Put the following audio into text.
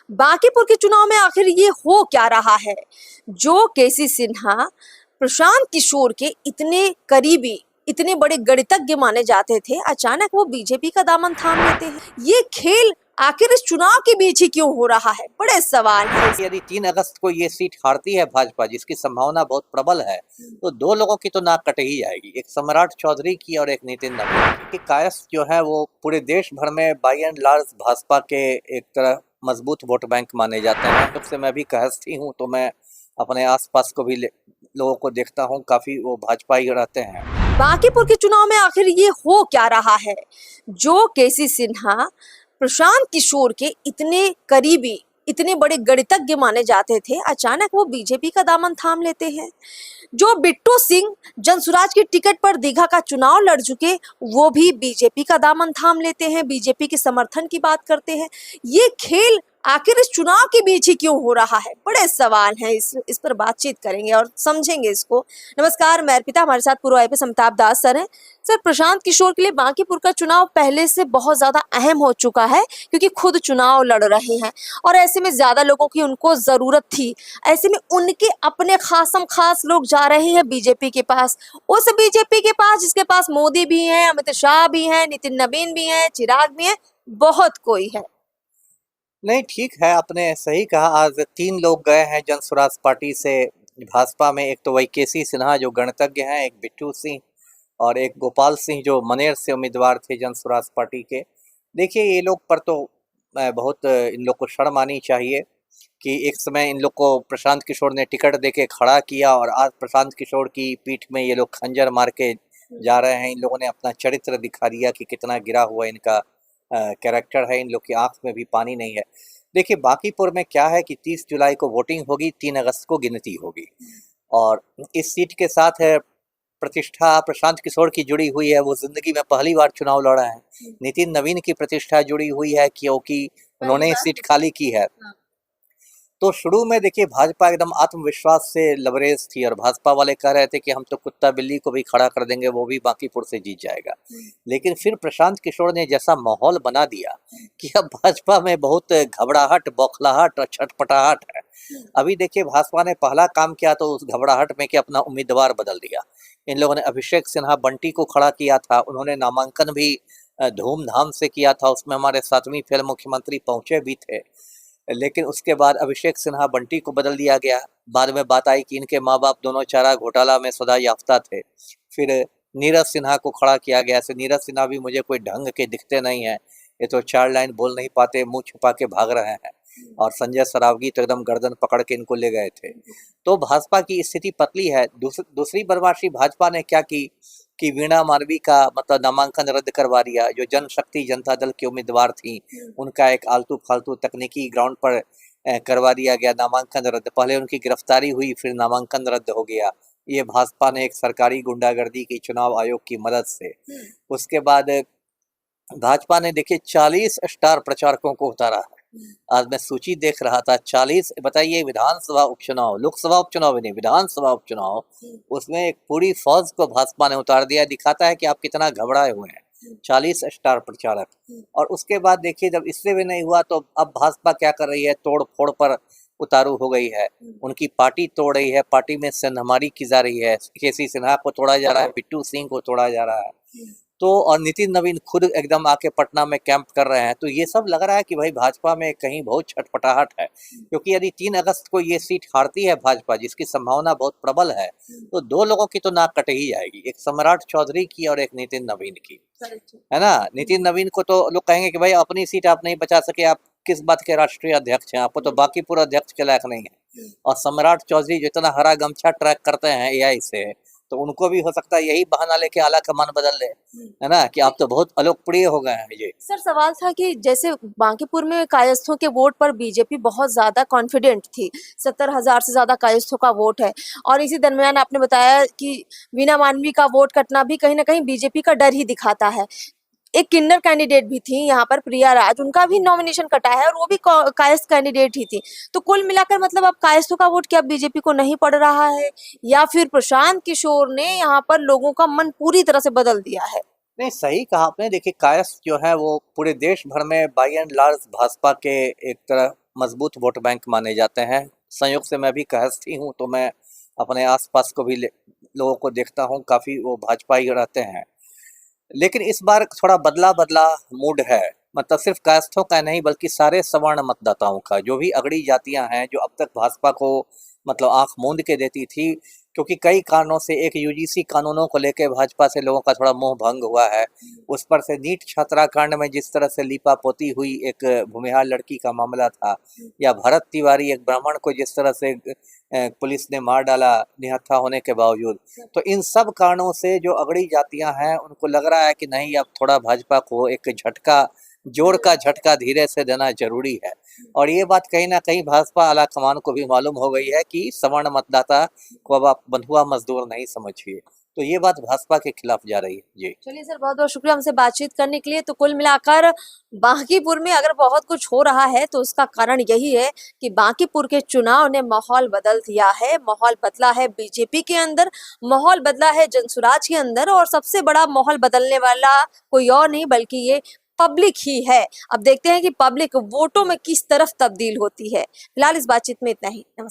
बांकीपुर के चुनाव में आखिर ये हो क्या रहा है जो केसी सिन्हा प्रशांत किशोर के इतने करीबी, इतने बड़े गणितज्ञ माने जाते थे, अचानक वो बीजेपी का दामन थाम लेते हैं। ये खेल आखिर इस चुनाव के बीच ही क्यों हो रहा है, बड़े सवाल है। यदि 3 अगस्त को ये सीट हारती है भाजपा, जिसकी संभावना बहुत प्रबल है, तो 2 लोगों की तो नाक कट ही जाएगी, एक सम्राट चौधरी की और एक नितिन नवीन की। कायस्थ जो है वो पूरे देश भर में बाय एंड लार्ज भाजपा के एक तरह मजबूत वोट बैंक माने जाते हैं। जब से मैं भी कायस्थ ही हूँ तो मैं अपने आसपास को भी लोगों को देखता हूँ, काफी वो भाजपा ही रहते हैं। बांकीपुर के चुनाव में आखिर ये हो क्या रहा है जो केसी सिन्हा प्रशांत किशोर के इतने करीबी, इतने बड़े गणितज्ञ माने जाते थे, अचानक वो बीजेपी का दामन थाम लेते हैं। जो बिट्टू सिंह जनसुराज की टिकट पर दीघा का चुनाव लड़ चुके, वो भी बीजेपी का दामन थाम लेते हैं, बीजेपी के समर्थन की बात करते हैं। ये खेल आखिर इस चुनाव के बीच ही क्यों हो रहा है, बड़े सवाल हैं। इस पर बातचीत करेंगे और समझेंगे इसको। नमस्कार, मैं अर्पिता, हमारे साथ पूर्व आईपीएस अमिताभ दास सर हैं। सर, प्रशांत किशोर के लिए बांकीपुर का चुनाव पहले से बहुत ज्यादा अहम हो चुका है क्योंकि खुद चुनाव लड़ रहे हैं और ऐसे में ज्यादा लोगों की उनको जरूरत थी। ऐसे में उनके अपने खासम खास लोग जा रहे हैं बीजेपी के पास, उस बीजेपी के पास जिसके पास मोदी भी हैं, अमित शाह भी हैं, नितिन नवीन भी हैं, चिराग भी हैं, बहुत कोई है। नहीं, ठीक है, आपने सही कहा। आज 3 लोग गए हैं जनसुराज पार्टी से भाजपा में। एक तो वही केसी सिन्हा जो गणितज्ञ हैं, एक बिट्टू सिंह और एक गोपाल सिंह जो मनेर से उम्मीदवार थे जनसुराज पार्टी के। देखिए, ये लोग पर तो बहुत इन लोग को शर्म आनी चाहिए कि एक समय इन लोग को प्रशांत किशोर ने टिकट देके खड़ा किया और आज प्रशांत किशोर की पीठ में ये लोग खंजर मार के जा रहे हैं। इन लोगों ने अपना चरित्र दिखा दिया कि कितना गिरा हुआ इनका कैरेक्टर है, इन लोग की आंख में भी पानी नहीं है। देखिए, बांकीपुर में क्या है कि 30 जुलाई को वोटिंग होगी, 3 अगस्त को गिनती होगी और इस सीट के साथ है प्रतिष्ठा प्रशांत किशोर की जुड़ी हुई है। वो जिंदगी में पहली बार चुनाव लड़ा है। नितिन नवीन की प्रतिष्ठा जुड़ी हुई है क्योंकि उन्होंने ही सीट खाली की है। तो शुरू में देखिए, भाजपा एकदम आत्मविश्वास से लबरेज थी और भाजपा वाले कह रहे थे कि हम तो कुत्ता बिल्ली को भी खड़ा कर देंगे, वो भी बांकीपुर से जीत जाएगा। लेकिन फिर प्रशांत किशोर ने जैसा माहौल बना दिया कि अब भाजपा में बहुत घबराहट, बौखलाहट और छटपटाहट है। अभी देखिए, भाजपा ने पहला काम किया तो उस घबराहट में कि अपना उम्मीदवार बदल दिया। इन लोगों ने अभिषेक सिन्हा बंटी को खड़ा किया था, उन्होंने नामांकन भी धूमधाम से किया था, उसमें हमारे 7वीं फेल मुख्यमंत्री पहुंचे भी थे। लेकिन उसके बाद अभिषेक सिन्हा बंटी को बदल दिया गया। बाद में बात आई कि इनके माँ बाप दोनों चारा घोटाला में सदा याफ्ता थे। फिर नीरज सिन्हा को खड़ा किया गया। ऐसे नीरज सिन्हा भी मुझे कोई ढंग के दिखते नहीं है, ये तो 4 लाइन बोल नहीं पाते, मुंह छुपा के भाग रहे हैं। और संजय सरावगी तो एकदम गर्दन पकड़ के इनको ले गए थे। तो भाजपा की स्थिति पतली है। दूसरी बदमाशी भाजपा ने क्या की कि वीणा मार्वी का मतलब नामांकन रद्द करवा दिया। जो जनशक्ति जनता दल की उम्मीदवार थी, उनका एक आलतू फालतू तकनीकी ग्राउंड पर करवा दिया गया नामांकन रद्द। पहले उनकी गिरफ्तारी हुई, फिर नामांकन रद्द हो गया। ये भाजपा ने एक सरकारी गुंडागर्दी की चुनाव आयोग की मदद से। उसके बाद भाजपा ने देखिए 40 स्टार प्रचारकों को उतारा है। आज मैं सूची देख रहा था, 40। बताइए, विधानसभा उपचुनाव, लोकसभा उपचुनाव नहीं, विधानसभा उपचुनाव, उसमें एक पूरी फौज को भाजपा ने उतार दिया। दिखाता है कि आप कितना घबराए हुए हैं। 40 स्टार प्रचारक। और उसके बाद देखिए, जब इससे भी नहीं हुआ तो अब भाजपा क्या कर रही है, तोड़ फोड़ पर उतारू हो गई है। उनकी पार्टी तोड़ रही है, पार्टी में सेंधमारी की जा रही है। केसी सिन्हा को तोड़ा जा रहा है, बिट्टू सिंह को तोड़ा जा रहा है। तो और नितिन नवीन खुद एकदम आके पटना में कैंप कर रहे हैं। तो ये सब लग रहा है कि भाई भाजपा में कहीं बहुत छटपटाहट है, क्योंकि यदि 3 अगस्त को ये सीट हारती है भाजपा, जिसकी संभावना बहुत प्रबल है, तो 2 लोगों की तो नाक कट ही जाएगी, एक सम्राट चौधरी की और एक नितिन नवीन की, है ना। नितिन नवीन को तो लोग कहेंगे कि भाई अपनी सीट आप नहीं बचा सके, आप किस बात के राष्ट्रीय अध्यक्ष हैं, आपको तो बाकी पूरा अध्यक्ष के लायक नहीं है। और सम्राट चौधरी जो इतना हरा गमछा ट्रैक करते हैं एआई से, तो उनको भी हो सकता है यही बहाना लेके आला का मन बदल ले, है ना, कि आप तो बहुत अलोकप्रिय हो गए हैं। ये सर, सवाल था कि जैसे बांकीपुर में कायस्थों के वोट पर बीजेपी बहुत ज्यादा कॉन्फिडेंट थी, 70,000 से ज्यादा कायस्थों का वोट है और इसी दरमियान आपने बताया कि वीणा मानवी का वोट कटना भी कहीं ना कहीं बीजेपी का डर ही दिखाता है। एक किन्नर कैंडिडेट भी थी यहाँ पर, प्रिया राज, उनका भी नॉमिनेशन कटा है और वो भी कायस्थ कैंडिडेट ही थी। तो कुल मिलाकर मतलब अब कायस्थों का वोट क्या बीजेपी को नहीं पड़ रहा है या फिर प्रशांत किशोर ने यहाँ पर लोगों का मन पूरी तरह से बदल दिया है? नहीं, सही कहा आपने। देखिए, कायस्थ जो है वो पूरे देश भर में बाय एंड लार्ज भाजपा के एक तरह मजबूत वोट बैंक माने जाते हैं। संयोग से मैं भी कायस्थ हूँ, तो मैं अपने आसपास को भी लोगों को देखता हूँ, काफ़ी वो भाजपा ही रहते हैं। लेकिन इस बार थोड़ा बदला मूड है, मतलब सिर्फ कायस्थों का नहीं बल्कि सारे सवर्ण मतदाताओं का। जो भी अगड़ी जातियां हैं जो अब तक भाजपा को मतलब आंख मूंद के देती थी, क्योंकि कई कारणों से, एक यूजीसी कानूनों को लेकर भाजपा से लोगों का थोड़ा मोह भंग हुआ है, उस पर से नीट छात्राकांड में जिस तरह से लीपापोती हुई, एक भूमिहार लड़की का मामला था, या भरत तिवारी एक ब्राह्मण को जिस तरह से पुलिस ने मार डाला निहत्था होने के बावजूद। तो इन सब कारणों से जो अगड़ी जातियां हैं उनको लग रहा है कि नहीं, अब थोड़ा भाजपा को एक झटका, जोर का झटका धीरे से देना जरूरी है। और ये बात कहीं ना कहीं भाजपा आला कमान को भी मालूम हो गई है कि सवर्ण मतदाता को अब आप बंधुआ मजदूर नहीं समझिए। तो ये बात भाजपा के खिलाफ जा रही है। जी चलिए सर, बहुत बहुत शुक्रिया हमसे बातचीत करने के लिए। तो कुल मिलाकर बांकीपुर में अगर बहुत कुछ हो रहा है तो उसका कारण यही है कि बांकीपुर के चुनाव ने माहौल बदल दिया है। माहौल बदला है बीजेपी के अंदर, माहौल बदला है जनसुराज के अंदर, और सबसे बड़ा माहौल बदलने वाला कोई और नहीं बल्कि ये पब्लिक ही है। अब देखते हैं कि पब्लिक वोटों में किस तरफ तब्दील होती है। फिलहाल इस बातचीत में इतना ही। नमस्कार।